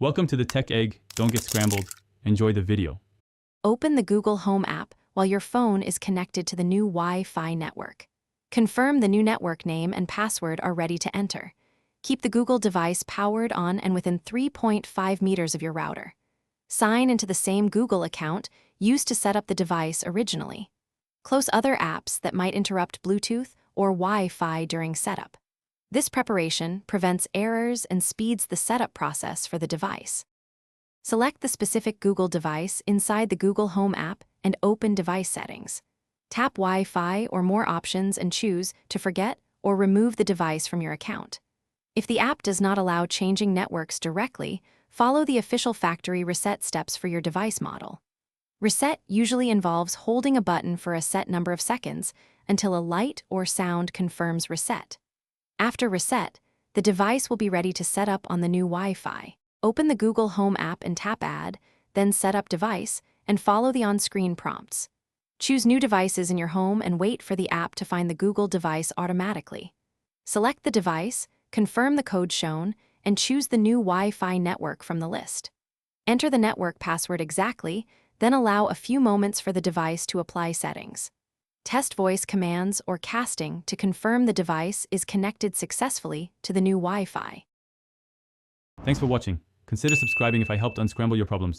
Welcome to the Tech Egg. Don't get scrambled. Enjoy the video. Open the Google Home app while your phone is connected to the new Wi-Fi network. Confirm the new network name and password are ready to enter. Keep the Google device powered on and within 3.5 meters of your router. Sign into the same Google account used to set up the device originally. Close other apps that might interrupt Bluetooth or Wi-Fi during setup. This preparation prevents errors and speeds the setup process for the device. Select the specific Google device inside the Google Home app and open Device Settings. Tap Wi-Fi or More options and choose to forget or remove the device from your account. If the app does not allow changing networks directly, follow the official factory reset steps for your device model. Reset usually involves holding a button for a set number of seconds until a light or sound confirms reset. After reset, the device will be ready to set up on the new Wi-Fi. Open the Google Home app and tap Add, then Set Up Device, and follow the on-screen prompts. Choose New Devices in your home and wait for the app to find the Google device automatically. Select the device, confirm the code shown, and choose the new Wi-Fi network from the list. Enter the network password exactly, then allow a few moments for the device to apply settings. Test voice commands or casting to confirm the device is connected successfully to the new Wi-Fi. Thanks for watching. Consider subscribing if I helped unscramble your problems.